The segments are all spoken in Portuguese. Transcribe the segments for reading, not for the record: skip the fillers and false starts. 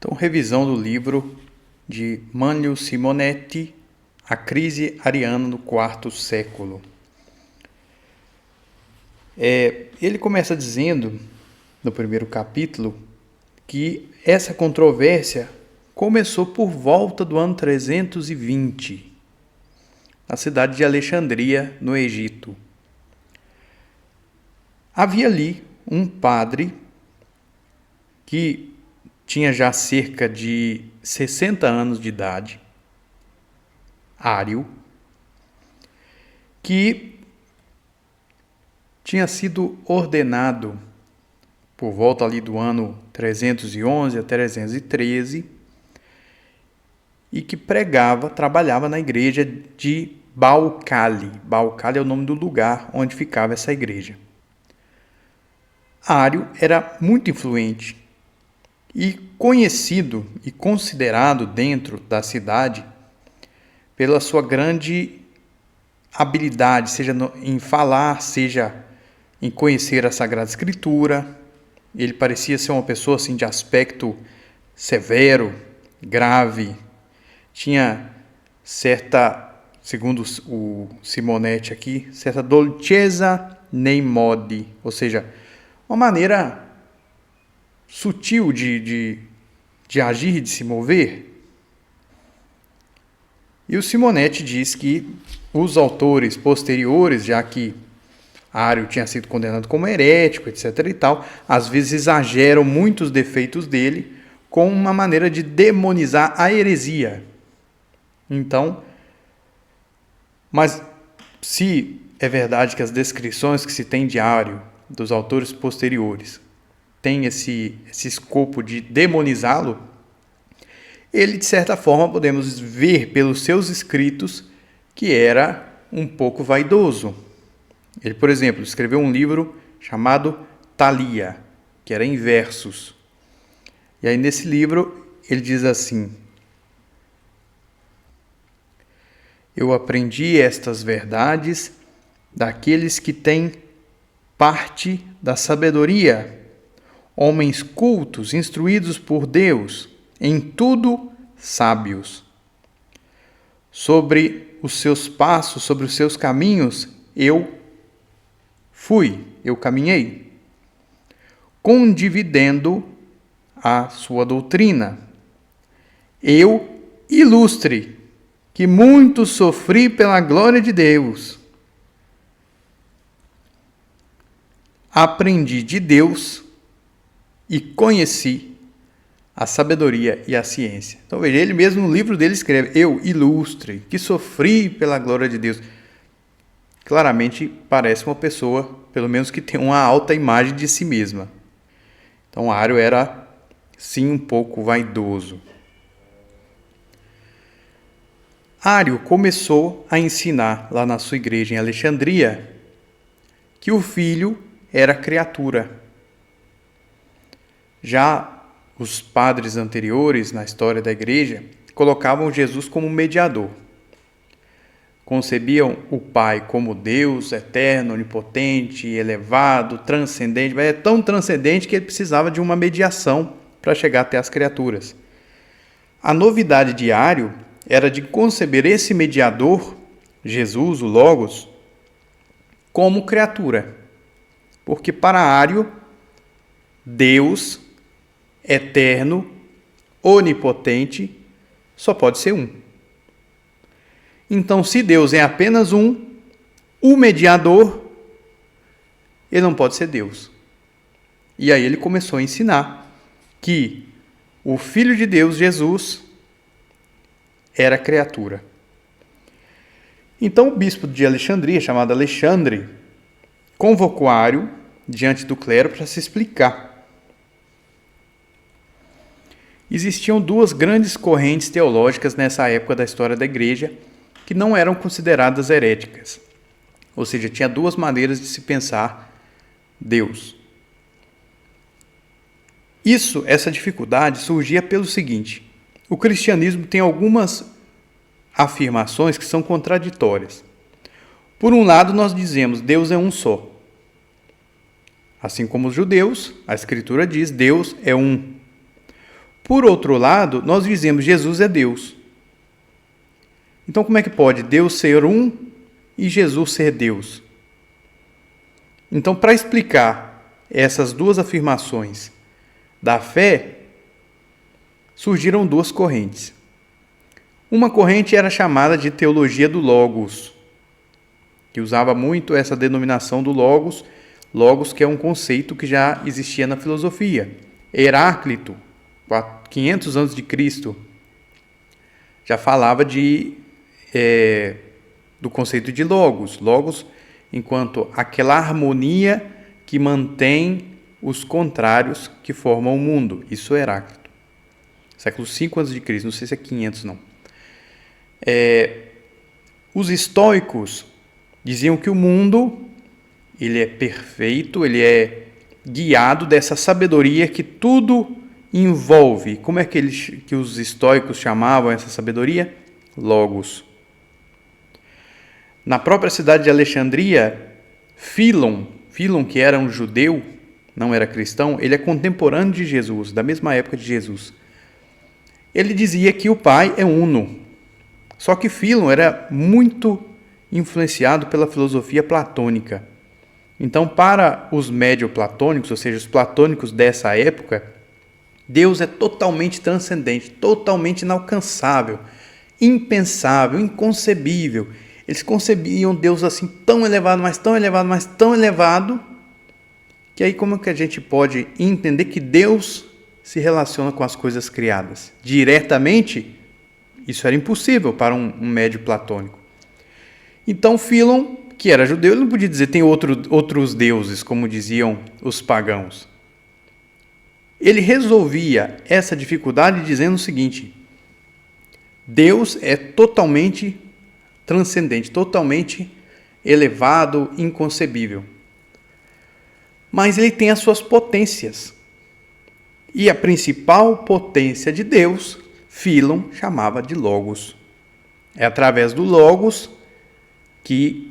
Então, revisão do livro de Manlio Simonetti, A Crise Ariana no Quarto Século. Ele começa dizendo, no primeiro capítulo, que essa controvérsia começou por volta do ano 320, na cidade de Alexandria, no Egito. Havia ali um padre que tinha já cerca de 60 anos de idade, Ário, que tinha sido ordenado por volta ali do ano 311 a 313 e que trabalhava na igreja de Baal-Cali. Baal-Cali é o nome do lugar onde ficava essa igreja. Ário era muito influente e conhecido e considerado dentro da cidade pela sua grande habilidade, seja em falar, seja em conhecer a Sagrada Escritura. Ele parecia ser uma pessoa assim, de aspecto severo, grave, tinha certa, segundo o Simonetti aqui, certa dolcezza nei modi, ou seja, uma maneira sutil de agir e de se mover. E o Simonetti diz que os autores posteriores, já que Ário tinha sido condenado como herético, etc. e tal, às vezes exageram muitos defeitos dele com uma maneira de demonizar a heresia. Então, mas se é verdade que as descrições que se tem de Ário, dos autores posteriores, tem esse escopo de demonizá-lo, ele, de certa forma, podemos ver pelos seus escritos que era um pouco vaidoso. Ele, por exemplo, escreveu um livro chamado Thalia, que era em versos. E aí, nesse livro, ele diz assim: eu aprendi estas verdades daqueles que têm parte da sabedoria, homens cultos, instruídos por Deus, em tudo sábios. Sobre os seus passos, sobre os seus caminhos, eu caminhei, condividendo a sua doutrina. Eu, ilustre, que muito sofri pela glória de Deus, aprendi de Deus e conheci a sabedoria e a ciência. Então veja, ele mesmo no livro dele escreve: eu, ilustre, que sofri pela glória de Deus. Claramente parece uma pessoa, pelo menos que tem uma alta imagem de si mesma. Então Ário era, sim, um pouco vaidoso. Ário começou a ensinar lá na sua igreja em Alexandria que o filho era criatura. Já os padres anteriores na história da igreja colocavam Jesus como mediador. Concebiam o Pai como Deus eterno, onipotente, elevado, transcendente, mas é tão transcendente que ele precisava de uma mediação para chegar até as criaturas. A novidade de Ário era de conceber esse mediador, Jesus, o Logos, como criatura. Porque para Ário, Deus eterno, onipotente, só pode ser um. Então, se Deus é apenas um, o mediador, ele não pode ser Deus. E aí ele começou a ensinar que o Filho de Deus, Jesus, era criatura. Então o bispo de Alexandria, chamado Alexandre, convocou Ário diante do clero para se explicar. Existiam duas grandes correntes teológicas nessa época da história da igreja que não eram consideradas heréticas. Ou seja, tinha duas maneiras de se pensar Deus. Essa dificuldade surgia pelo seguinte: o cristianismo tem algumas afirmações que são contraditórias. Por um lado, nós dizemos Deus é um só. Assim como os judeus, a Escritura diz Deus é um. Por outro lado, nós dizemos Jesus é Deus. Então, como é que pode Deus ser um e Jesus ser Deus? Então, para explicar essas duas afirmações da fé, surgiram duas correntes. Uma corrente era chamada de teologia do Logos, que usava muito essa denominação do Logos, que é um conceito que já existia na filosofia. Heráclito, 500 antes de Cristo, já falava do conceito de Logos. Logos enquanto aquela harmonia que mantém os contrários que formam o mundo. Isso é Heráclito. Século 5 a.C., não sei se é 500 não. Os estoicos diziam que o mundo ele é perfeito, ele é guiado dessa sabedoria que tudo envolve. Como é que os estoicos chamavam essa sabedoria? Logos. Na própria cidade de Alexandria, Fílon, que era um judeu, não era cristão, ele é contemporâneo de Jesus, da mesma época de Jesus. Ele dizia que o Pai é uno. Só que Fílon era muito influenciado pela filosofia platônica. Então, para os médio-platônicos, ou seja, os platônicos dessa época, Deus é totalmente transcendente, totalmente inalcançável, impensável, inconcebível. Eles concebiam Deus assim tão elevado, mas tão elevado, mas tão elevado, que aí como que a gente pode entender que Deus se relaciona com as coisas criadas? Diretamente, isso era impossível para um médio platônico. Então, Fílon, que era judeu, ele não podia dizer tem outros deuses, como diziam os pagãos. Ele resolvia essa dificuldade dizendo o seguinte: Deus é totalmente transcendente, totalmente elevado, inconcebível. Mas ele tem as suas potências. E a principal potência de Deus, Fílon chamava de Logos. É através do Logos que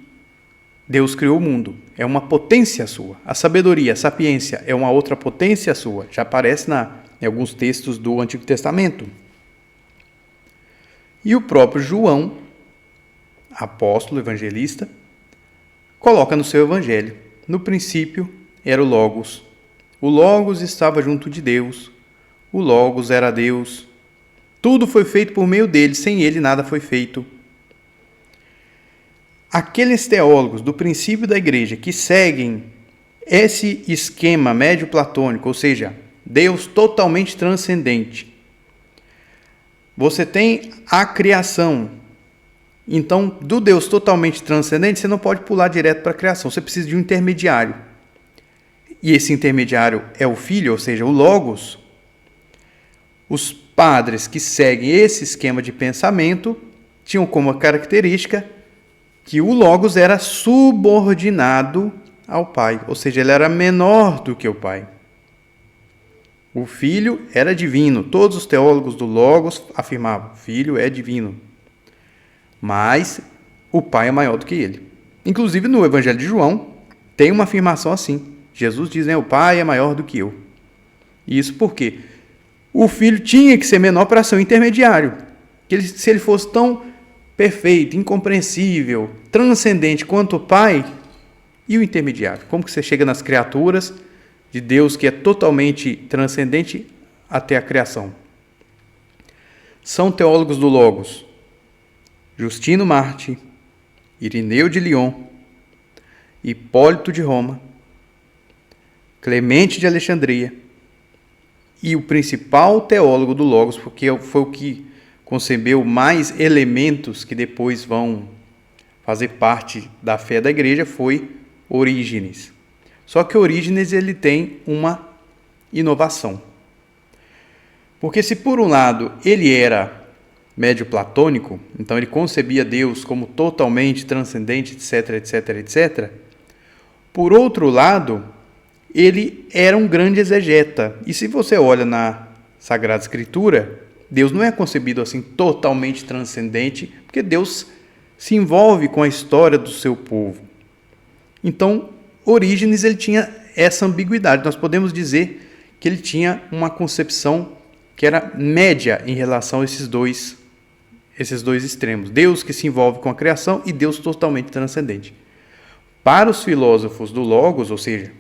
Deus criou o mundo. É uma potência sua. A sabedoria, a sapiência é uma outra potência sua. Já aparece em alguns textos do Antigo Testamento. E o próprio João, apóstolo, evangelista, coloca no seu evangelho: no princípio era o Logos. O Logos estava junto de Deus. O Logos era Deus. Tudo foi feito por meio dele. Sem ele nada foi feito. Aqueles teólogos do princípio da igreja que seguem esse esquema médio-platônico, ou seja, Deus totalmente transcendente. Você tem a criação. Então, do Deus totalmente transcendente, você não pode pular direto para a criação. Você precisa de um intermediário. E esse intermediário é o Filho, ou seja, o Logos. Os padres que seguem esse esquema de pensamento tinham como característica que o Logos era subordinado ao Pai, ou seja, ele era menor do que o Pai. O Filho era divino. Todos os teólogos do Logos afirmavam: o Filho é divino. Mas o Pai é maior do que ele. Inclusive no Evangelho de João tem uma afirmação assim. Jesus diz: o Pai é maior do que eu. Isso porque o Filho tinha que ser menor para ser um intermediário. Se ele fosse tão perfeito, incompreensível, transcendente quanto o Pai, e o intermediário? Como que você chega nas criaturas de Deus que é totalmente transcendente até a criação? São teólogos do Logos Justino Marte, Irineu de Lyon, Hipólito de Roma, Clemente de Alexandria e o principal teólogo do Logos, porque foi o que concebeu mais elementos que depois vão fazer parte da fé da igreja, foi Orígenes. Só que Orígenes ele tem uma inovação. Porque se por um lado ele era médio platônico, então ele concebia Deus como totalmente transcendente, etc, etc, etc. Por outro lado, ele era um grande exegeta. E se você olha na Sagrada Escritura, Deus não é concebido assim totalmente transcendente, porque Deus se envolve com a história do seu povo. Então, Orígenes ele tinha essa ambiguidade. Nós podemos dizer que ele tinha uma concepção que era média em relação a esses dois extremos. Deus que se envolve com a criação e Deus totalmente transcendente. Para os filósofos do Logos, ou seja,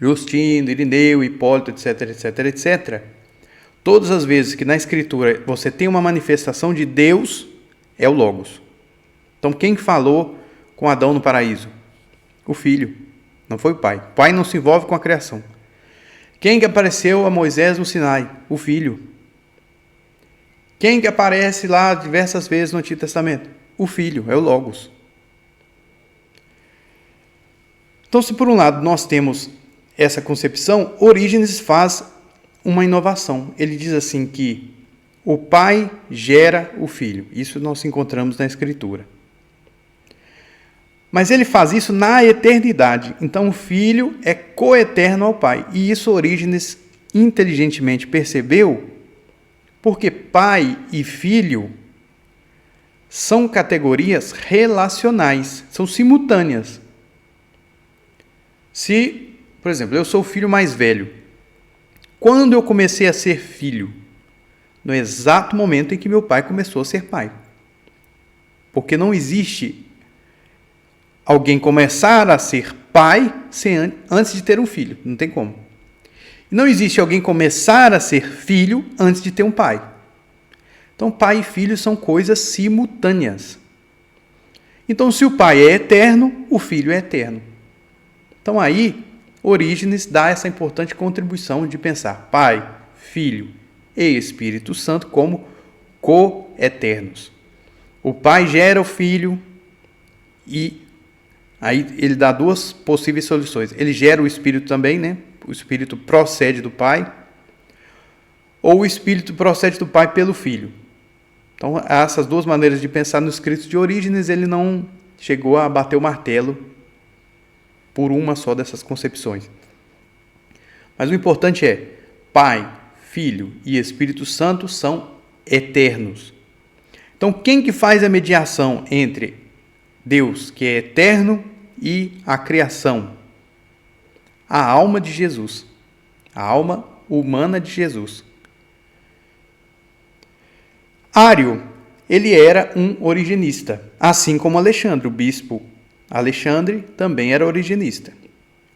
Justino, Irineu, Hipólito, etc, etc, etc, todas as vezes que na Escritura você tem uma manifestação de Deus, é o Logos. Então, quem falou com Adão no paraíso? O Filho, não foi o Pai. O Pai não se envolve com a criação. Quem que apareceu a Moisés no Sinai? O Filho. Quem que aparece lá diversas vezes no Antigo Testamento? O Filho, é o Logos. Então, se por um lado nós temos essa concepção, Orígenes faz uma inovação. Ele diz assim que o Pai gera o Filho. Isso nós encontramos na Escritura. Mas ele faz isso na eternidade. Então o Filho é coeterno ao Pai. E isso Orígenes inteligentemente percebeu, porque Pai e Filho são categorias relacionais, são simultâneas. Se, por exemplo, eu sou o filho mais velho, quando eu comecei a ser filho? No exato momento em que meu pai começou a ser pai. Porque não existe alguém começar a ser pai antes de ter um filho. Não tem como. Não existe alguém começar a ser filho antes de ter um pai. Então, pai e filho são coisas simultâneas. Então, se o pai é eterno, o filho é eterno. Então, aí, Orígenes dá essa importante contribuição de pensar Pai, Filho e Espírito Santo como co-eternos. O Pai gera o Filho e aí ele dá duas possíveis soluções. Ele gera o Espírito também, né? O Espírito procede do Pai, ou o Espírito procede do Pai pelo Filho. Então, há essas duas maneiras de pensar no escrito de Orígenes. Ele não chegou a bater o martelo por uma só dessas concepções. Mas o importante é, Pai, Filho e Espírito Santo são eternos. Então, quem que faz a mediação entre Deus, que é eterno, e a criação? A alma de Jesus. A alma humana de Jesus. Ário, ele era um origenista, assim como Alexandre, o bispo Alexandre também era origenista.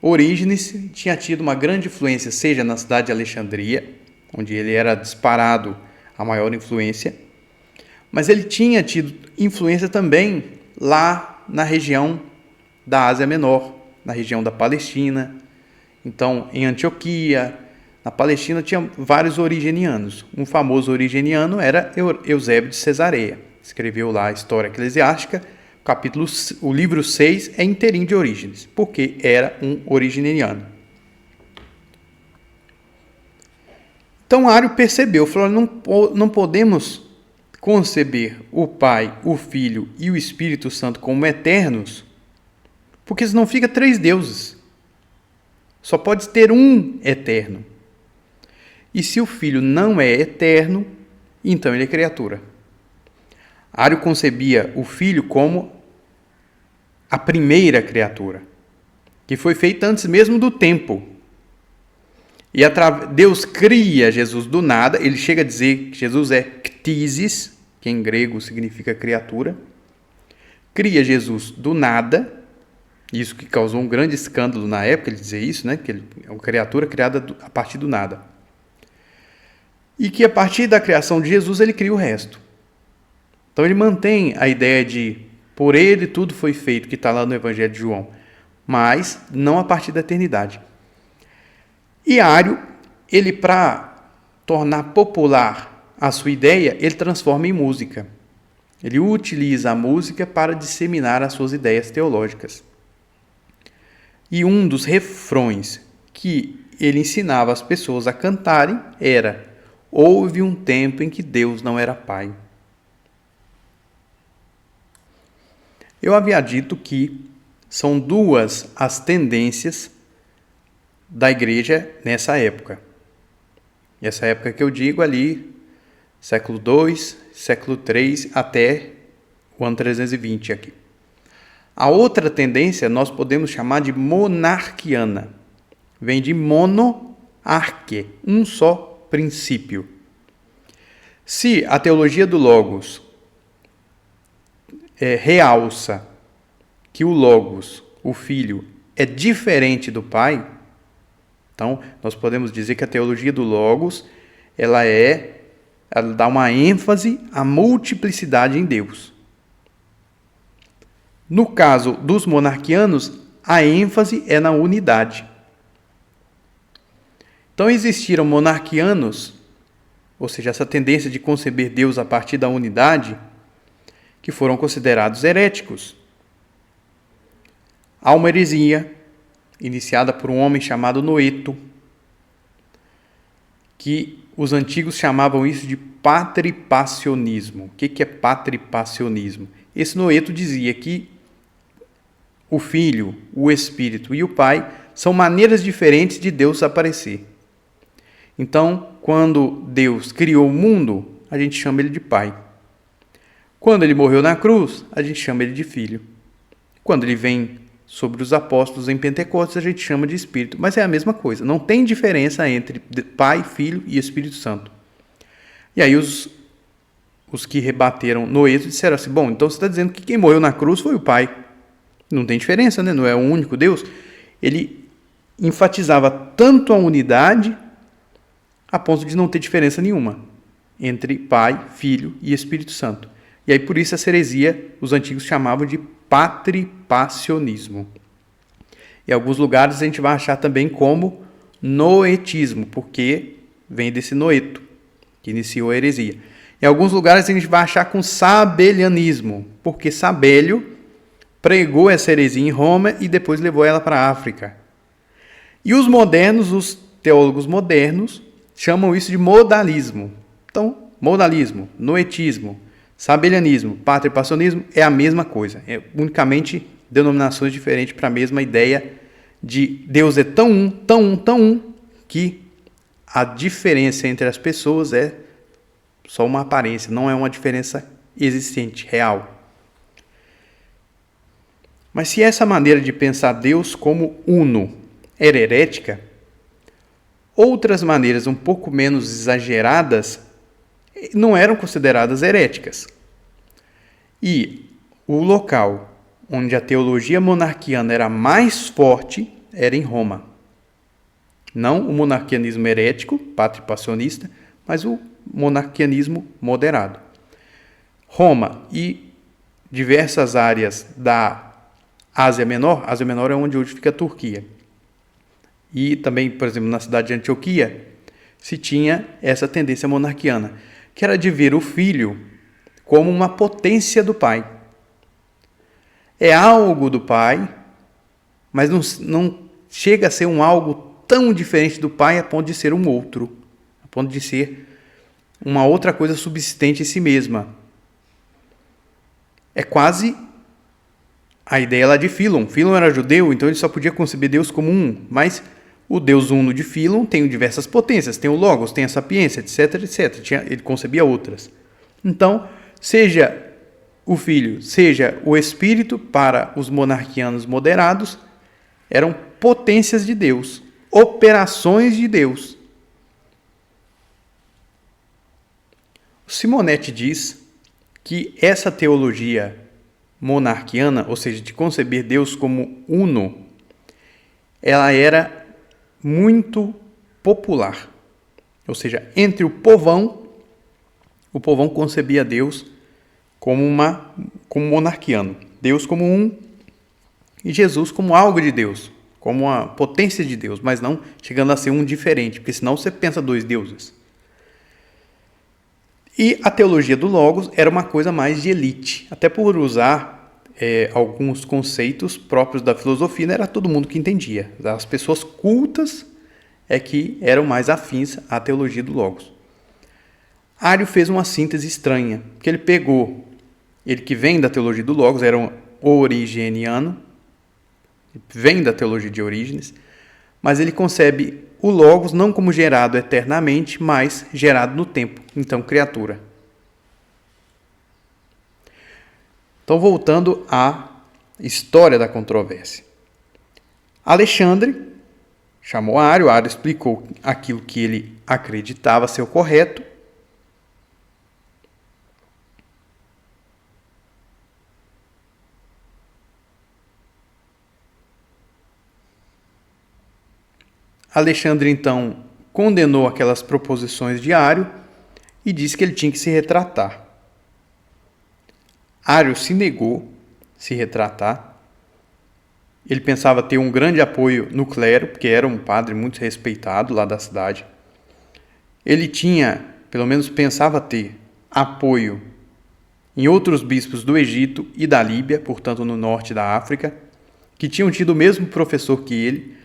Orígenes tinha tido uma grande influência, seja na cidade de Alexandria, onde ele era disparado a maior influência, mas ele tinha tido influência também lá na região da Ásia Menor, na região da Palestina. Então, em Antioquia, na Palestina, tinha vários origenianos. Um famoso origeniano era Eusébio de Cesareia. Escreveu lá a História Eclesiástica. O livro 6 é inteirinho de Orígenes, porque era um origeniano. Então, Ário percebeu, falou, não podemos conceber o Pai, o Filho e o Espírito Santo como eternos, porque senão fica 3 deuses. Só pode ter um eterno. E se o Filho não é eterno, então ele é criatura. Ário concebia o Filho como a primeira criatura, que foi feita antes mesmo do tempo. E Deus cria Jesus do nada. Ele chega a dizer que Jesus é ktisis, que em grego significa criatura. Cria Jesus do nada. Isso que causou um grande escândalo na época, ele dizer isso, né? Que ele é uma criatura criada a partir do nada. E que a partir da criação de Jesus ele cria o resto. Então ele mantém a ideia de por ele tudo foi feito, que está lá no Evangelho de João, mas não a partir da eternidade. E Ário, ele para tornar popular a sua ideia, ele transforma em música. Ele utiliza a música para disseminar as suas ideias teológicas. E um dos refrões que ele ensinava as pessoas a cantarem era: houve um tempo em que Deus não era Pai. Eu havia dito que são 2 as tendências da igreja nessa época. E essa época que eu digo ali, século II, século III, até o ano 320 aqui. A outra tendência nós podemos chamar de monarquiana. Vem de mono, arque, um só princípio. Se a teologia do Logos realça que o Logos, o Filho, é diferente do Pai, então nós podemos dizer que a teologia do Logos ela dá uma ênfase à multiplicidade em Deus. No caso dos monarquianos, a ênfase é na unidade. Então existiram monarquianos, ou seja, essa tendência de conceber Deus a partir da unidade, que foram considerados heréticos. Há uma heresia iniciada por um homem chamado Noeto, que os antigos chamavam isso de patripassionismo. O que é patripassionismo? Esse Noeto dizia que o Filho, o Espírito e o Pai são maneiras diferentes de Deus aparecer. Então, quando Deus criou o mundo, a gente chama ele de Pai. Quando ele morreu na cruz, a gente chama ele de Filho. Quando ele vem sobre os apóstolos em Pentecostes, a gente chama de Espírito. Mas é a mesma coisa. Não tem diferença entre Pai, Filho e Espírito Santo. E aí os que rebateram Noeto disseram assim, bom, então você está dizendo que quem morreu na cruz foi o Pai. Não tem diferença, né? Não é um único Deus. Ele enfatizava tanto a unidade a ponto de não ter diferença nenhuma entre Pai, Filho e Espírito Santo. E aí, por isso, essa heresia, os antigos chamavam de patripassionismo. Em alguns lugares, a gente vai achar também como noetismo, porque vem desse Noeto, que iniciou a heresia. Em alguns lugares, a gente vai achar com sabelianismo, porque Sabélio pregou essa heresia em Roma e depois levou ela para a África. E os modernos, os teólogos modernos, chamam isso de modalismo. Então, modalismo, noetismo, sabelianismo, patripassionismo é a mesma coisa. É unicamente denominações diferentes para a mesma ideia de Deus é tão um, tão um, tão um, que a diferença entre as pessoas é só uma aparência, não é uma diferença existente, real. Mas se essa maneira de pensar Deus como uno era herética, outras maneiras um pouco menos exageradas não eram consideradas heréticas. E o local onde a teologia monarquiana era mais forte era em Roma. Não o monarquianismo herético, patripassionista, mas o monarquianismo moderado. Roma e diversas áreas da Ásia Menor é onde hoje fica a Turquia. E também, por exemplo, na cidade de Antioquia, se tinha essa tendência monarquiana, que era de ver o Filho como uma potência do Pai. É algo do Pai, mas não chega a ser um algo tão diferente do Pai a ponto de ser um outro, a ponto de ser uma outra coisa subsistente em si mesma. É quase a ideia lá de Fílon. Fílon era judeu, então ele só podia conceber Deus como um, mas o Deus uno de Fílon tem diversas potências, tem o Logos, tem a sapiência, etc, etc. Ele concebia outras. Então, seja o Filho, seja o Espírito, para os monarquianos moderados, eram potências de Deus, operações de Deus. Simonetti diz que essa teologia monarquiana, ou seja, de conceber Deus como uno, ela era muito popular. Ou seja, entre o povão concebia Deus como monarquiano. Deus como um e Jesus como algo de Deus, como uma potência de Deus, mas não chegando a ser um diferente, porque senão você pensa dois deuses. E a teologia do Logos era uma coisa mais de elite, até por usar alguns conceitos próprios da filosofia, não era todo mundo que entendia. As pessoas cultas é que eram mais afins à teologia do Logos. Ário fez uma síntese estranha, que ele pegou, ele que vem da teologia do Logos, era um origeniano, vem da teologia de Orígenes, mas ele concebe o Logos não como gerado eternamente, mas gerado no tempo, então criatura. Então, voltando à história da controvérsia. Alexandre chamou Ário explicou aquilo que ele acreditava ser o correto, Alexandre, então, condenou aquelas proposições de Ário e disse que ele tinha que se retratar. Ário se negou a se retratar. Ele pensava ter um grande apoio no clero, porque era um padre muito respeitado lá da cidade. Ele tinha, pelo menos pensava ter, apoio em outros bispos do Egito e da Líbia, portanto no norte da África, que tinham tido o mesmo professor que ele.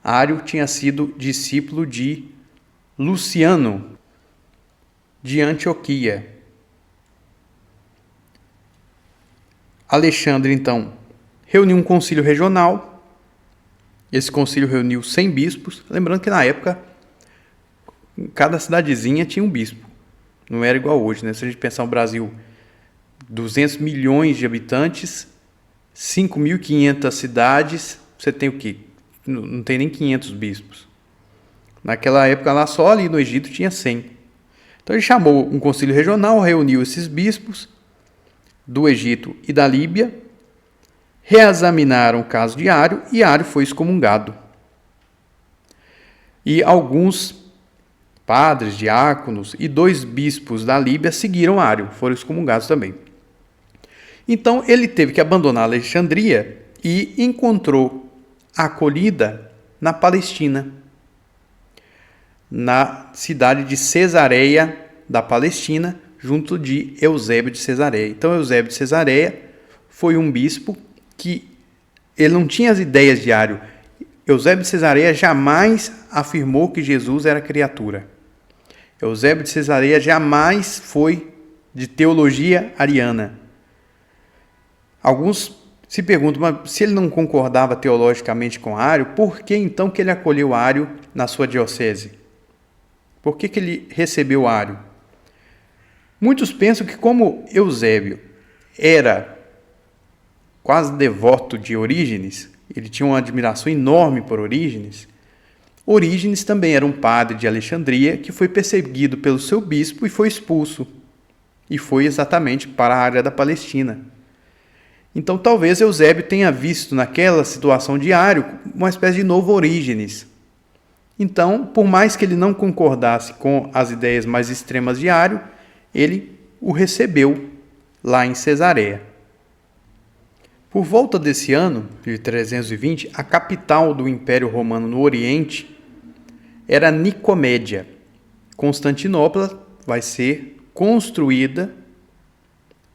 Ário tinha sido discípulo de Luciano, de Antioquia. Alexandre, então, reuniu um concílio regional. Esse concílio reuniu 100 bispos. Lembrando que na época, cada cidadezinha tinha um bispo. Não era igual hoje, né? Se a gente pensar no Brasil, 200 milhões de habitantes, 5.500 cidades, você tem o quê? Não tem nem 500 bispos. Naquela época lá, só ali no Egito tinha 100. Então ele chamou um concílio regional, reuniu esses bispos do Egito e da Líbia, reexaminaram o caso de Ário e Ário foi excomungado. E alguns padres, diáconos e 2 bispos da Líbia seguiram Ário, foram excomungados também. Então ele teve que abandonar Alexandria e encontrou acolhida na Palestina, na cidade de Cesareia da Palestina, junto de Eusébio de Cesareia. Então Eusébio de Cesareia foi um bispo que ele não tinha as ideias de Ário. Eusébio de Cesareia jamais afirmou que Jesus era criatura. Eusébio de Cesareia jamais foi de teologia ariana. Alguns se perguntam, mas se ele não concordava teologicamente com Ário, por que então que ele acolheu Ário na sua diocese? Por que ele recebeu Ário? Muitos pensam que como Eusébio era quase devoto de Orígenes, ele tinha uma admiração enorme por Orígenes, Orígenes também era um padre de Alexandria que foi perseguido pelo seu bispo e foi expulso. E foi exatamente para a área da Palestina. Então talvez Eusébio tenha visto naquela situação de Ário uma espécie de novo Orígenes. Então, por mais que ele não concordasse com as ideias mais extremas de Ário, ele o recebeu lá em Cesareia. Por volta desse ano, de 320, a capital do Império Romano no Oriente era Nicomédia. Constantinopla vai ser construída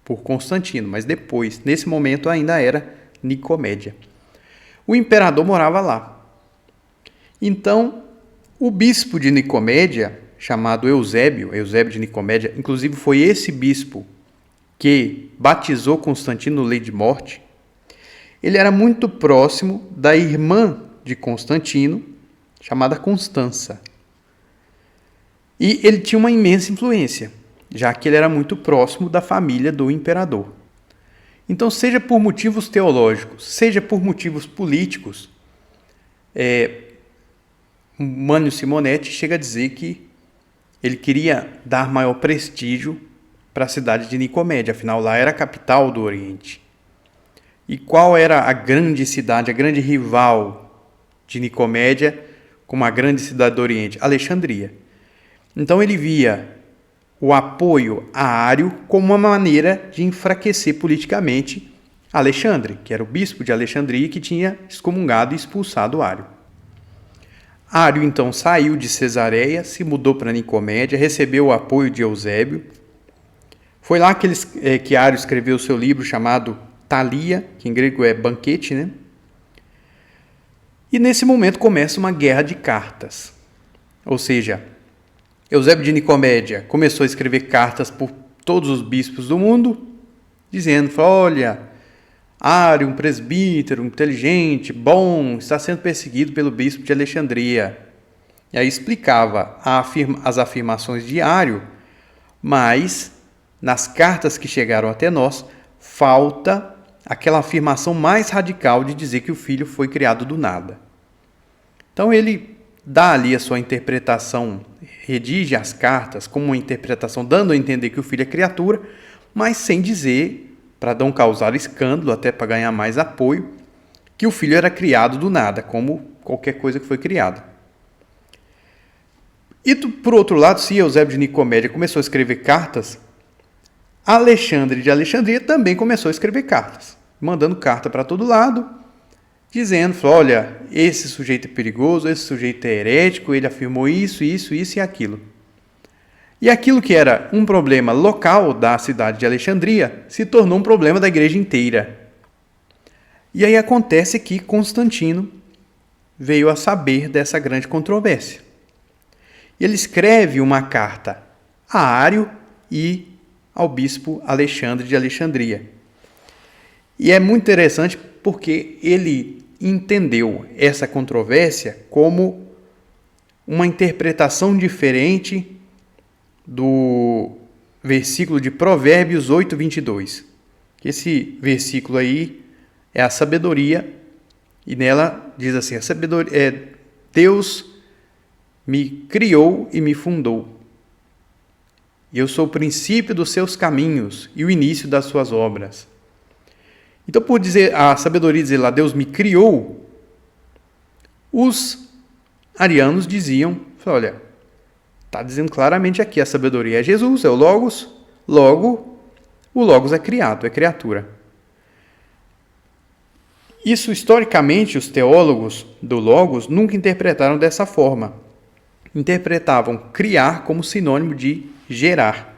por Constantino, mas depois, nesse momento, ainda era Nicomédia. O imperador morava lá. Então, o bispo de Nicomédia, chamado Eusébio de Nicomédia, inclusive foi esse bispo que batizou Constantino no leito de morte, ele era muito próximo da irmã de Constantino, chamada Constança. E ele tinha uma imensa influência, já que ele era muito próximo da família do imperador. Então, seja por motivos teológicos, seja por motivos políticos, Mânio Simonetti chega a dizer que ele queria dar maior prestígio para a cidade de Nicomédia, afinal lá era a capital do Oriente. E qual era a grande cidade, a grande rival de Nicomédia como a grande cidade do Oriente? Alexandria. Então ele via o apoio a Ário como uma maneira de enfraquecer politicamente Alexandre, que era o bispo de Alexandria que tinha excomungado e expulsado Ário. Ário então saiu de Cesareia, se mudou para Nicomédia, recebeu o apoio de Eusébio. Foi lá que Ário escreveu o seu livro chamado Thalia, que em grego é banquete, né? E nesse momento começa uma guerra de cartas. Ou seja, Eusébio de Nicomédia começou a escrever cartas por todos os bispos do mundo, dizendo, olha, Ário, um presbítero inteligente, bom, está sendo perseguido pelo bispo de Alexandria. E aí explicava as afirmações de Ário, mas nas cartas que chegaram até nós, falta aquela afirmação mais radical de dizer que o filho foi criado do nada. Então ele dá ali a sua interpretação, redige as cartas como uma interpretação, dando a entender que o filho é criatura, mas sem dizer, para não causar escândalo, até para ganhar mais apoio, que o filho era criado do nada, como qualquer coisa que foi criada. E por outro lado, se Eusébio de Nicomédia começou a escrever cartas, Alexandre de Alexandria também começou a escrever cartas, mandando carta para todo lado, dizendo, olha, esse sujeito é perigoso, esse sujeito é herético, ele afirmou isso, isso, isso e aquilo. E aquilo que era um problema local da cidade de Alexandria se tornou um problema da igreja inteira. E aí acontece que Constantino veio a saber dessa grande controvérsia. Ele escreve uma carta a Ário e ao bispo Alexandre de Alexandria. E é muito interessante porque ele entendeu essa controvérsia como uma interpretação diferente do versículo de Provérbios 8, 22. Esse versículo aí é a sabedoria, e nela diz assim, a sabedoria, Deus me criou e me fundou. E eu sou o princípio dos seus caminhos e o início das suas obras. Então, por dizer a sabedoria dizer lá, Deus me criou, os arianos diziam, olha, está dizendo claramente aqui, a sabedoria é Jesus, é o Logos, logo, o Logos é criado, é criatura. Isso, historicamente, os teólogos do Logos nunca interpretaram dessa forma. Interpretavam criar como sinônimo de gerar.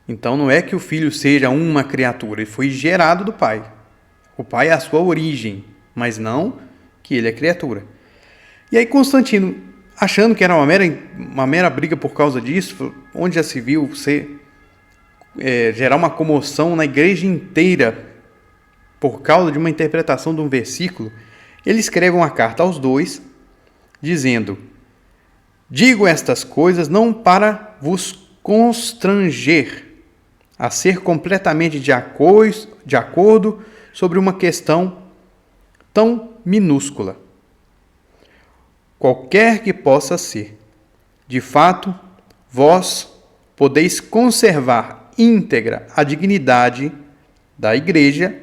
Então, não é que o filho seja uma criatura, ele foi gerado do pai. O pai é a sua origem, mas não que ele é criatura. E aí Constantino, achando que era uma mera briga por causa disso, onde já se viu gerar uma comoção na igreja inteira por causa de uma interpretação de um versículo, ele escreve uma carta aos dois, dizendo, digo estas coisas não para vos constranger a ser completamente de acordo sobre uma questão tão minúscula, qualquer que possa ser. De fato, vós podeis conservar íntegra a dignidade da igreja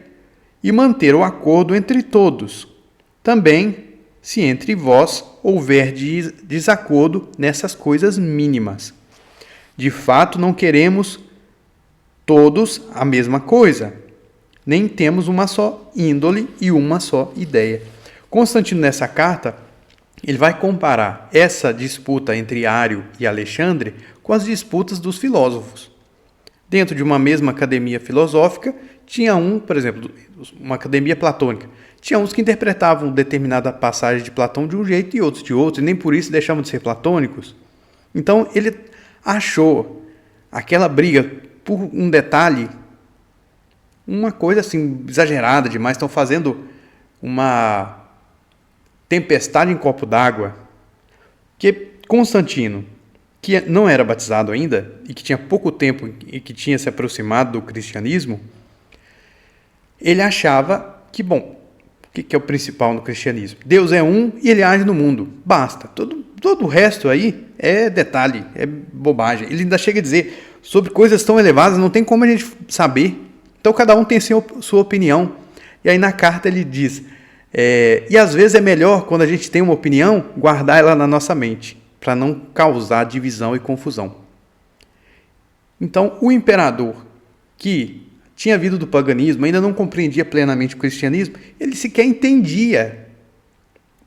e manter o acordo entre todos, também se entre vós houver desacordo nessas coisas mínimas. De fato, não queremos todos a mesma coisa, nem temos uma só índole e uma só ideia. Constantino, nessa carta, ele vai comparar essa disputa entre Ário e Alexandre com as disputas dos filósofos. Dentro de uma mesma academia filosófica, tinha por exemplo, uma academia platônica, tinha uns que interpretavam determinada passagem de Platão de um jeito e outros de outro, e nem por isso deixavam de ser platônicos. Então, ele achou aquela briga por um detalhe, uma coisa assim exagerada demais, estão fazendo uma tempestade em copo d'água, que Constantino, que não era batizado ainda e que tinha pouco tempo e que tinha se aproximado do cristianismo, ele achava que, o que é o principal no cristianismo? Deus é um e ele age no mundo, basta. Todo o resto aí é detalhe, é bobagem. Ele ainda chega a dizer, sobre coisas tão elevadas não tem como a gente saber. Então cada um tem sua opinião. E aí na carta ele diz, e às vezes é melhor, quando a gente tem uma opinião, guardar ela na nossa mente, para não causar divisão e confusão. Então o imperador, que tinha vindo do paganismo, ainda não compreendia plenamente o cristianismo, ele sequer entendia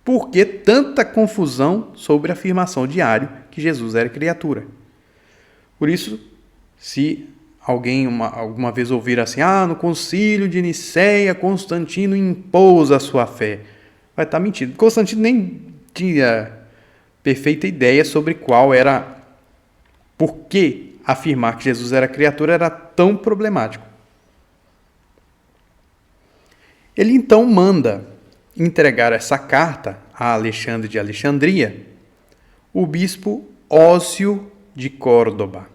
por que tanta confusão sobre a afirmação de Ário que Jesus era criatura. Por isso, se alguém alguma vez ouvir assim, no concílio de Nicéia, Constantino impôs a sua fé, vai estar mentindo. Constantino nem tinha perfeita ideia sobre por que afirmar que Jesus era criatura era tão problemático. Ele então manda entregar essa carta a Alexandre de Alexandria, o bispo Ósio de Córdoba,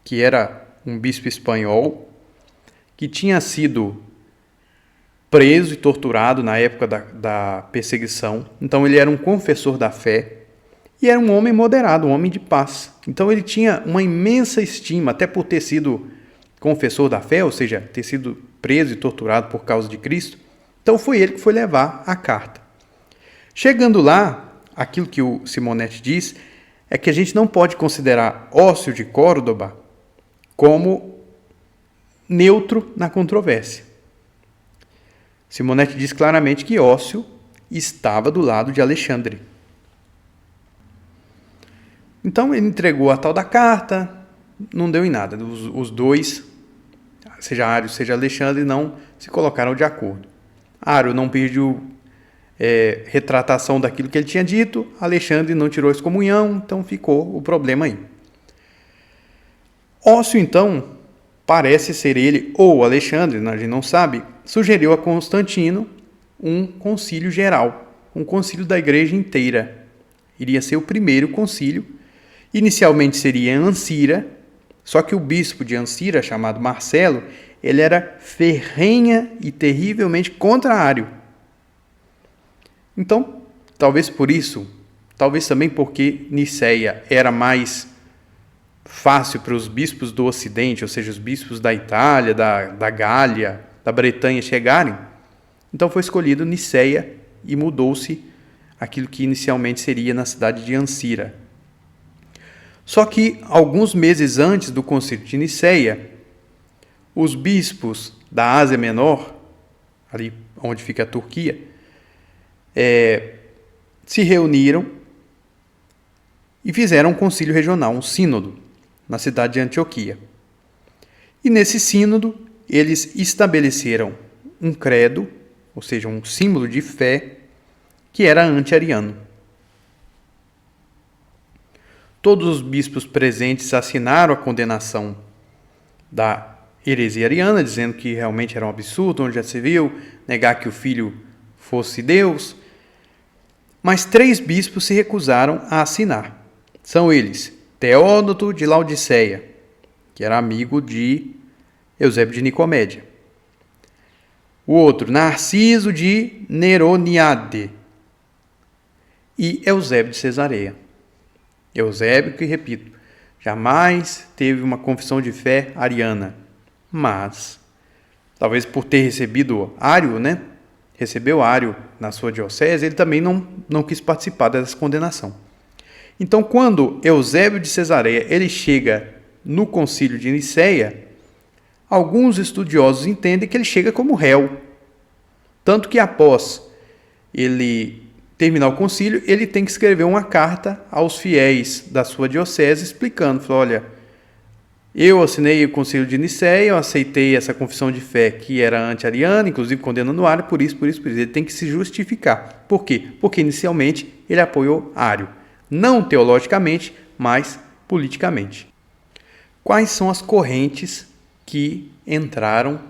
que era um bispo espanhol, que tinha sido preso e torturado na época da perseguição. Então ele era um confessor da fé e era um homem moderado, um homem de paz. Então ele tinha uma imensa estima, até por ter sido confessor da fé, ou seja, ter sido preso e torturado por causa de Cristo. Então foi ele que foi levar a carta. Chegando lá, aquilo que o Simonetti diz, é que a gente não pode considerar Ócio de Córdoba como neutro na controvérsia. Simonetti diz claramente que Ócio estava do lado de Alexandre. Então ele entregou a tal da carta, não deu em nada. Os dois, seja Ário, seja Alexandre, não se colocaram de acordo. Ário não pediu retratação daquilo que ele tinha dito, Alexandre não tirou excomunhão, então ficou o problema aí. Ócio, então, parece ser ele, ou Alexandre, a gente não sabe, sugeriu a Constantino um concílio geral, um concílio da igreja inteira. Iria ser o primeiro concílio. Inicialmente seria em Ancira, só que o bispo de Ancira, chamado Marcelo, ele era ferrenha e terrivelmente contrário. Então, talvez por isso, talvez também porque Niceia era mais fácil para os bispos do Ocidente, ou seja, os bispos da Itália, da Gália, da Bretanha chegarem, então foi escolhido Niceia e mudou-se aquilo que inicialmente seria na cidade de Ancira. Só que, alguns meses antes do concílio de Niceia, os bispos da Ásia Menor, ali onde fica a Turquia, se reuniram e fizeram um concílio regional, um sínodo, na cidade de Antioquia. E nesse sínodo, eles estabeleceram um credo, ou seja, um símbolo de fé, que era anti-ariano. Todos os bispos presentes assinaram a condenação da heresia ariana, dizendo que realmente era um absurdo, onde já se viu, negar que o Filho fosse Deus. Mas 3 bispos se recusaram a assinar. São eles Teódoto de Laodiceia, que era amigo de Eusébio de Nicomédia. O outro, Narciso de Neroniade e Eusébio de Cesareia. Eusébio, que, repito, jamais teve uma confissão de fé ariana, mas, talvez por ter recebido Ário, recebeu Ário na sua diocese, ele também não quis participar dessa condenação. Então, quando Eusébio de Cesareia ele chega no concílio de Niceia, alguns estudiosos entendem que ele chega como réu. Tanto que após ele terminar o concílio, ele tem que escrever uma carta aos fiéis da sua diocese, explicando, falou, olha, eu assinei o concílio de Niceia, eu aceitei essa confissão de fé que era anti-ariana, inclusive condenando Ário, por isso. Ele tem que se justificar. Por quê? Porque inicialmente ele apoiou Ário. Não teologicamente, mas politicamente. Quais são as correntes que entraram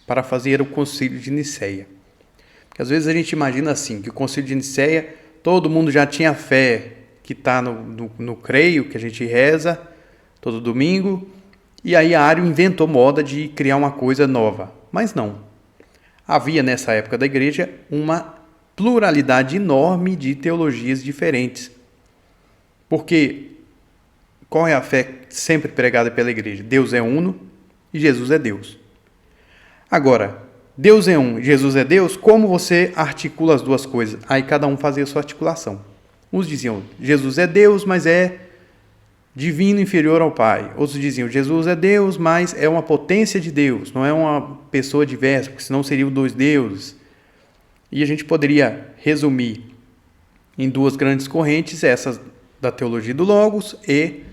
para fazer o concílio de Niceia? Porque às vezes a gente imagina assim, que o concílio de Niceia, todo mundo já tinha fé que está no creio, que a gente reza todo domingo, e aí Ário inventou moda de criar uma coisa nova. Mas não. Havia nessa época da igreja uma pluralidade enorme de teologias diferentes. Porque qual é a fé sempre pregada pela igreja? Deus é uno e Jesus é Deus. Agora, Deus é um e Jesus é Deus, como você articula as duas coisas? Aí cada um fazia a sua articulação. Uns diziam, Jesus é Deus, mas é divino inferior ao Pai. Outros diziam, Jesus é Deus, mas é uma potência de Deus, não é uma pessoa diversa, porque senão seriam 2 deuses. E a gente poderia resumir em 2 grandes correntes, essas da teologia do Logos e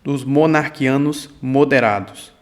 dos monarquianos moderados.